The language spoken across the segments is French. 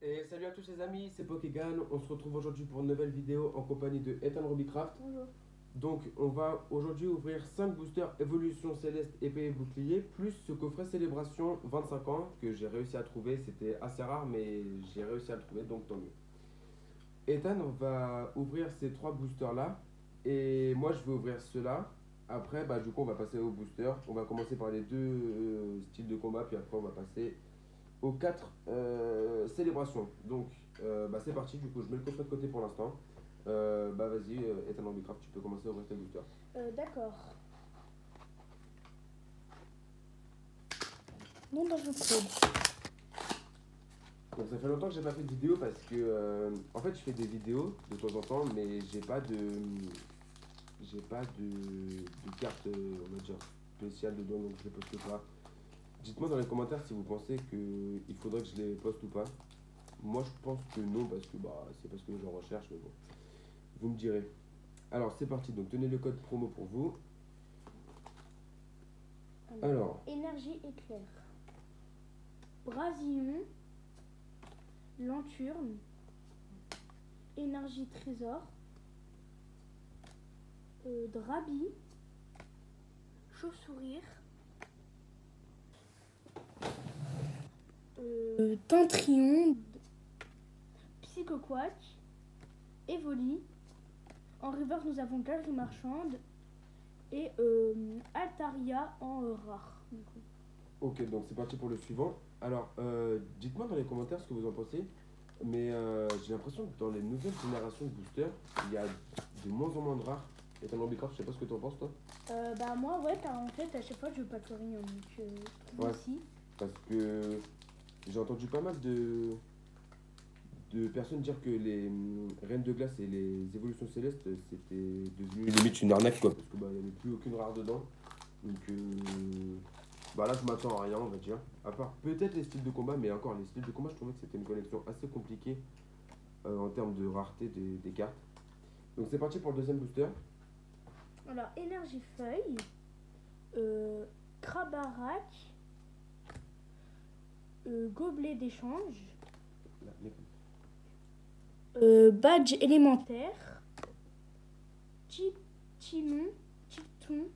Et salut à tous les amis, c'est Pokégan. On se retrouve aujourd'hui pour une nouvelle vidéo en compagnie de Ethan Robicraft. Bonjour. Donc on va aujourd'hui ouvrir 5 boosters Évolution Céleste épée et bouclier, plus ce coffret Célébration 25 ans que j'ai réussi à trouver. C'était assez rare mais j'ai réussi à le trouver, donc tant mieux. Ethan va ouvrir ces 3 boosters là et moi je vais ouvrir ceux-là. Après du coup on va passer aux boosters. On va commencer par les deux styles de combat, puis après on va passer aux 4 célébrations. Donc c'est parti, du coup je mets le coffret de côté pour l'instant. Vas-y, Ethan Ambicraft, tu peux commencer à ouvrir tes boosters. D'accord. Non, dans le code. Donc ça fait longtemps que j'ai pas fait de vidéo parce que en fait je fais des vidéos de temps en temps mais j'ai pas de carte on va dire spéciale dedans, donc je les poste pas. Dites-moi dans les commentaires si vous pensez qu'il faudrait que je les poste ou pas. Moi je pense que non parce que c'est parce que j'en recherche, mais bon. Vous me direz. Alors c'est parti, donc tenez le code promo pour vous. Alors. Énergie éclair. Brasillon. Lanturne. Énergie trésor. Drabi. Chauve-sourire. Tentrion. Psychoquack. Evoli. En reverse, nous avons Galerie Marchande et Altaria en rare. Du coup. Ok, donc c'est parti pour le suivant. Alors, dites-moi dans les commentaires ce que vous en pensez. Mais j'ai l'impression que dans les nouvelles générations de boosters, il y a de moins en moins de rares. Et t'as Ambicraft, je sais pas ce que t'en penses toi. Moi, ouais, en fait, à chaque fois, je veux pas de Corignon. Donc, Ouais. ici. Parce que j'ai entendu pas mal de personnes dire que les Reines de Glace et les Évolutions Célestes, c'était devenu limite une arnaque quoi. Parce que il n'y avait plus aucune rare dedans. Donc là je m'attends à rien on va dire. À part peut-être les styles de combat, mais encore les styles de combat je trouvais que c'était une collection assez compliquée en termes de rareté des cartes. Donc c'est parti pour le deuxième booster. Alors, énergie feuille. Krabarak. Gobelet d'échange. Badge élémentaire. Tilton,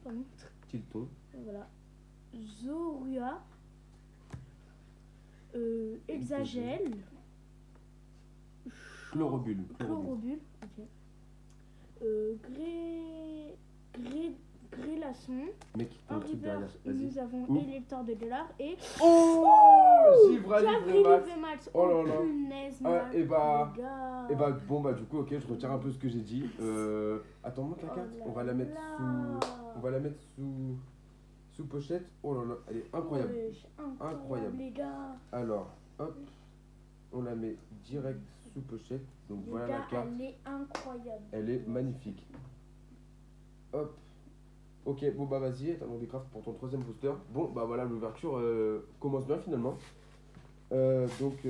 pardon. Tilton. Voilà. Zorua. Hexagel. Chlorobule. Chlorobule. Ok. Grélasson. Mec, En ton truc derrière. reverse, Vas-y. nous avons Ouh. Électeur de dollars et. Givra Gabri Max. Max. Oh là là. Punaise, Ah, les gars. Du coup ok je retire un peu ce que j'ai dit. Attends, monte la carte. On va la mettre sous pochette. Oh là là, elle est incroyable. Ouais, Incroyable. les gars. Alors, hop, on la met direct sous pochette. Donc Les voilà gars, la carte. elle est incroyable. Elle est magnifique. Hop. Ok, vas-y, t'as mon Bicraft pour ton troisième booster. Bon, voilà, l'ouverture commence bien finalement. Ouais, donc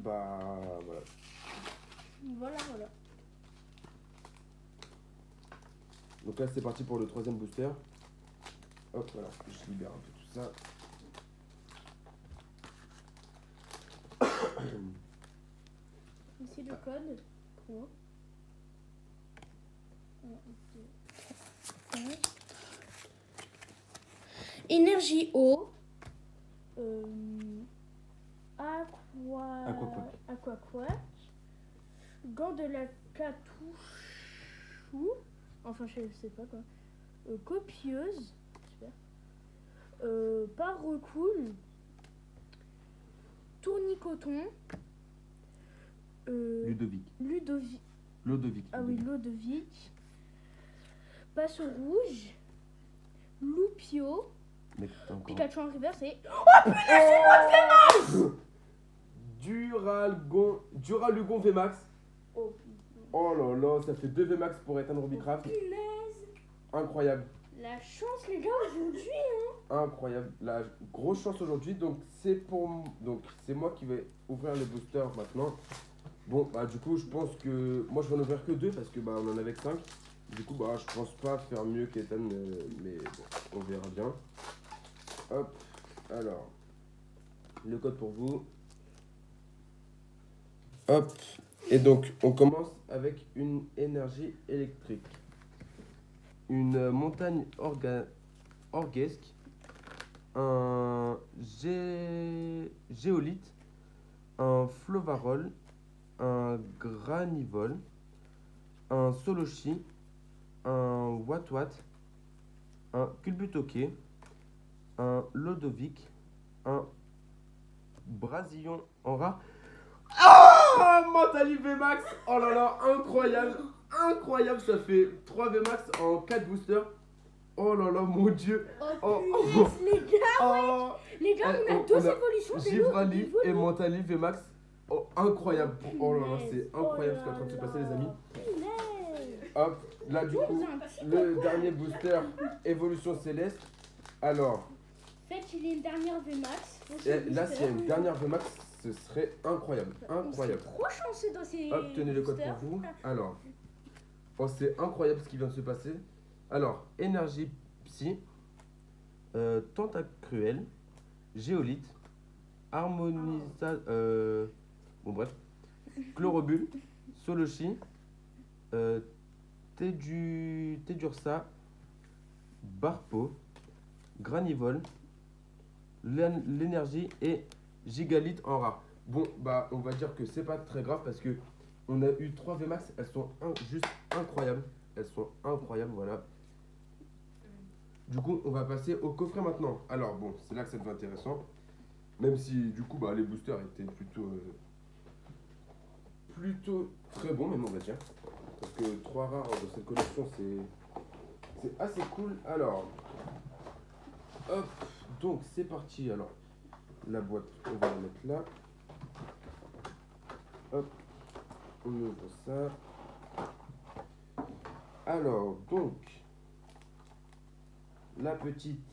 voilà. Voilà. Voilà. Donc là, c'est parti pour le troisième booster. Hop, voilà, je libère un peu tout ça. Ici le code. Pro. Énergie eau. Aquaquack. Gant de la Catouchou. Enfin, je sais pas quoi. Copieuse. Super. Parocool. Tournicoton. Ludovic. Ludovic. Ah oui, Ludovic. Passe rouge. Loupio. Mec, t'as encore. Pikachu en reverse et. Duralugon VMAX. Oh, Oh là là, ça fait 2 VMAX pour Ethan Robicraft. punaise. Incroyable. La chance, les gars, aujourd'hui. Incroyable. La grosse chance aujourd'hui. Donc c'est moi qui vais ouvrir les boosters maintenant. Bon, du coup, je pense que moi je vais en ouvrir que 2 parce que on en avait que 5. Du coup, je pense pas faire mieux qu'Ethan, mais bon, on verra bien. Hop, alors. Le code pour vous. Hop. Et donc, on commence avec une énergie électrique. Une montagne orguesque. Un géolithe. Un flovarol. Un granivol. Un solochi. Un watwat. Un culbutoquet. Un lodovic. Un brasillon en rat. Ah, Mentally VMAX. Oh là là, incroyable. Incroyable, ça fait 3 VMAX en 4 boosters. Oh là là, mon dieu. Oh, Oh, punaise, les gars, oh. les gars, on a On deux a évolutions. de Givrali l'eau, et Mentally VMAX. Oh, incroyable. Oh là là, punaise. c'est incroyable ce qui est en train de se Oh là passer, les amis. là, punaise. Hop, là du coup, le dernier booster, évolution céleste. Alors, Faites, il y a une dernière VMAX. là, s'il y a une dernière VMAX, ce serait incroyable. Incroyable. Trop chanceux dans ces. Hop, tenez le code boosters. pour vous. Alors, oh, c'est incroyable ce qui vient de se passer. Alors, énergie psy, tentacruel, géolithe, harmonisa. Bon, bref, chlorobule, solochi, tédursa, barpo, granivol, l'énergie et gigalite en rat. Bon, bah, on va dire que c'est pas très grave parce que on a eu 3 VMAX, elles sont juste incroyables. Elles sont incroyables, voilà. Du coup, on va passer au coffret maintenant. Alors, bon, c'est là que ça devient intéressant. Même si, du coup, bah, les boosters étaient plutôt très bons, même on va dire. Parce que 3 rares de cette collection, c'est assez cool. Alors, hop, donc c'est parti. Alors, la boîte, on va la mettre là. Hop, on ouvre ça. Alors, donc, la petite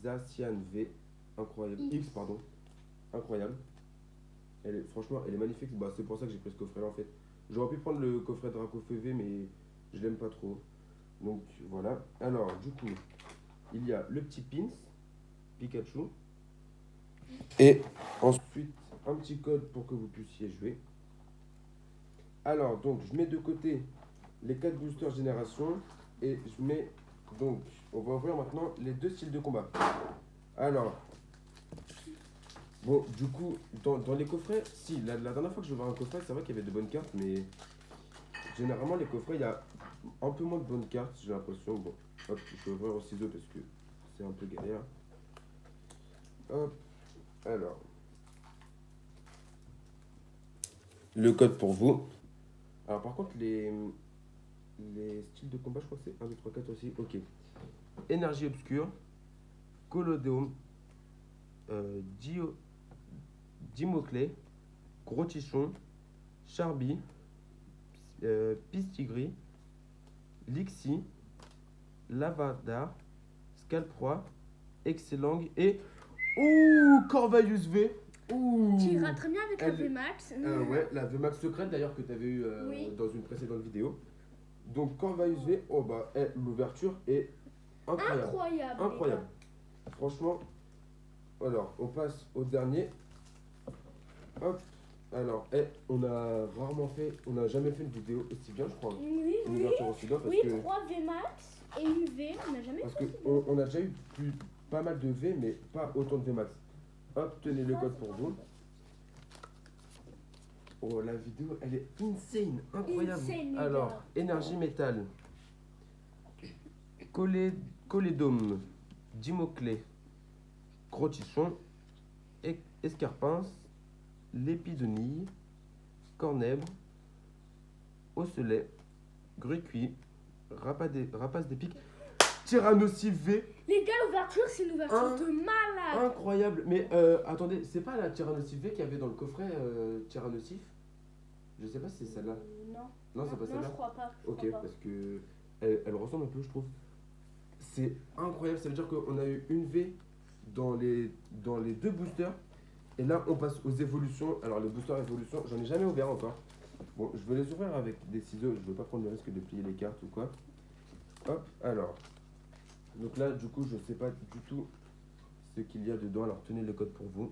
Zacian V, incroyable. X, pardon, incroyable. Franchement, elle est magnifique. Bah, c'est pour ça que j'ai pris ce coffret là en fait. J'aurais pu prendre le coffret Draco V, mais je l'aime pas trop. Donc voilà. Alors, du coup, il y a le petit pins, Pikachu. Et ensuite, un petit code pour que vous puissiez jouer. Alors, donc, je mets de côté les 4 boosters génération. Et je mets, donc, on va ouvrir maintenant les 2 styles de combat. Alors, bon, du coup, dans les coffrets, si, la dernière fois que j'ai ouvert un coffret, c'est vrai qu'il y avait de bonnes cartes, mais généralement, les coffrets, il y a un peu moins de bonnes cartes, j'ai l'impression. Bon, hop, je vais ouvrir au ciseau parce que c'est un peu galère. Hop, alors. Le code pour vous. Alors, par contre, les styles de combat, je crois que c'est 1, 2, 3, 4 aussi. Ok. Énergie obscure, Colodéum, Dimoclé, Gros Tichon, Charby, Pistigris, Lixi, Lavardar, Scalproie, Excellang et. Ouh, Corvalus V. Ouh. Qui ira très bien avec la Elle- VMAX. Ouais, la VMAX secrète d'ailleurs que tu avais eu Oui. dans une précédente vidéo. Donc Corvalus V, oh bah, l'ouverture est incroyable. Incroyable. les Incroyable. Franchement, alors on passe au dernier. Hop. Alors, on n'a jamais fait une vidéo aussi bien, je crois. gars. Oui, Une oui. ouverture aussi bien parce Oui, que 3 VMAX et une V. On n'a jamais parce fait. que on a déjà eu pas mal de V, mais pas autant de VMAX. Hop, tenez le code pour vous. Oh, la vidéo, elle est insane, incroyable. Insane, les Alors, gars. énergie métal. Colédome, Dimoclé, Gros Tichon, Escarpince, Lépidonille, Cornèbre, Osselet, Grucuit, Rapace d'épic, Tyrannosaure V. Les gars, l'ouverture, c'est une ouverture Un- de malade. Incroyable. Mais attendez, c'est pas la Tyrannosaure V qu'il y avait dans le coffret Tyrannosaure? Je sais pas si c'est celle-là. Non. Non, c'est pas Non, celle-là. je crois pas. je Ok, crois pas. parce que elle ressemble un peu, je trouve. C'est incroyable, ça veut dire qu'on a eu une V dans les 2 boosters. Et là, on passe aux évolutions. Alors, les boosters évolutions, j'en ai jamais ouvert encore. Bon, je vais les ouvrir avec des ciseaux. Je veux pas prendre le risque de plier les cartes ou quoi. Hop, alors. Donc là, du coup, je sais pas du tout ce qu'il y a dedans. Alors tenez le code pour vous.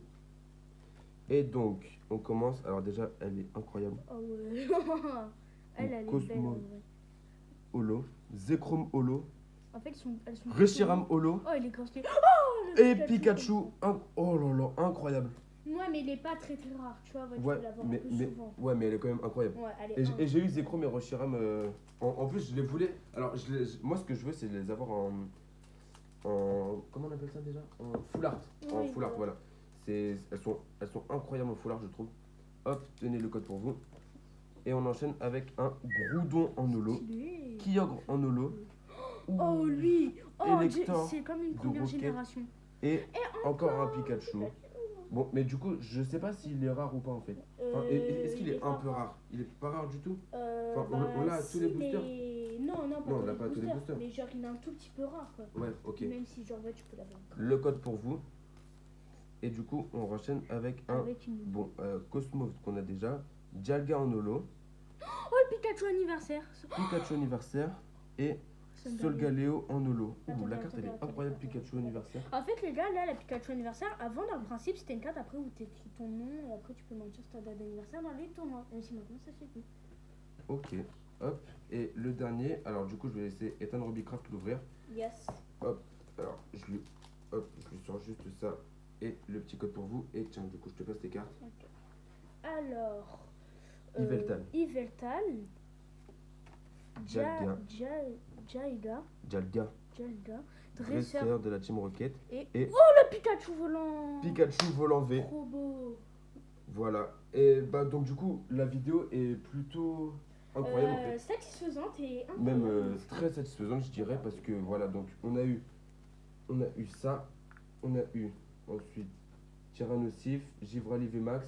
Et donc, on commence. Alors déjà, elle est incroyable. Oh ouais. Elle est Cosmo. belle en vrai. Holo, Zekrom Holo, En fait, elles sont Reshiram Holo Oh, il est grand stylé. Oh, le et Pikachu. Oh là là, incroyable. Ouais, mais il est pas très très rare, tu vois. Tu Ouais, peux l'avoir un peu souvent. ouais, mais elle est quand même incroyable. Ouais, elle est Et j'ai eu Zekrom et Reshiram. En plus, je les voulais. Alors, moi, ce que je veux, c'est de les avoir en. Comment on appelle ça déjà? En full art. En Oui, full art, voilà. Elles sont incroyables en full art, je trouve. Hop, tenez le code pour vous. Et on enchaîne avec un Groudon en holo, Stylé. Kyogre en holo. Oh, lui. Oh, Elector c'est comme une de première Rocket. génération. Et encore un Pikachu. Bon, mais du coup, je sais pas s'il est rare ou pas en fait. Enfin, est-ce qu'il est un peu rare? Il est pas rare du tout? Enfin, on l'a à tous les boosters? Non, Non, on l'a pas à tous les boosters. Mais genre, il est un tout petit peu rare, quoi. Ouais, ok. Même si, genre, ouais, tu peux l'avoir. Le code pour vous. Et du coup, on enchaîne avec un Avec une... bon Cosmos qu'on a déjà, Dialga en holo, Oh, le Pikachu anniversaire. Pikachu anniversaire et Solgaleo en holo. Ouh, la carte elle est incroyable, Pikachu anniversaire. En fait, les gars, là, la Pikachu anniversaire, avant, dans le principe, c'était une carte après où t'écris ton nom et après tu peux mentir sur ta date d'anniversaire dans les tournois. Même si maintenant ça se fait plus. Ok, hop. Et le dernier, alors du coup, je vais laisser Ethan Robicraft l'ouvrir. Yes. Hop, alors je lui sors juste ça et le petit code pour vous. Et tiens, du coup, je te passe tes cartes. Okay. Alors. Yveltal. Yveltal. Dialga. Dialga. Dresseur de la Team Rocket. Et... Oh, le Pikachu volant. Pikachu volant V. Trop beau. Voilà. Et bah donc du coup, la vidéo est plutôt incroyable en fait. Satisfaisante et incroyable. Même très satisfaisante, je dirais, parce que voilà, donc on a eu ça, on a eu ensuite Tyrannosif, Givrali VMAX,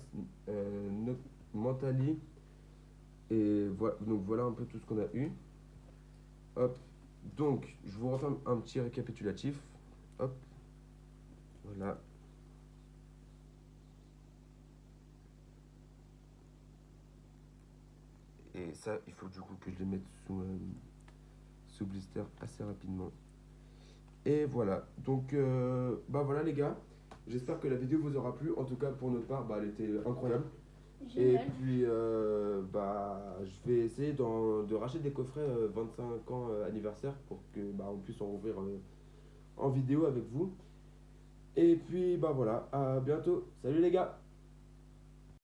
Mentali, et voilà, donc voilà un peu tout ce qu'on a eu. Hop, donc je vous refais un petit récapitulatif. Hop, voilà. Et ça, il faut du coup que je les mette sous blister assez rapidement. Et voilà, donc bah voilà les gars, j'espère que la vidéo vous aura plu. En tout cas pour notre part, bah, elle était incroyable. Génial. Et puis bah je vais essayer de racheter des coffrets 25 ans anniversaire pour que bah, on puisse en ouvrir en vidéo avec vous. Et puis bah voilà, à bientôt. Salut les gars.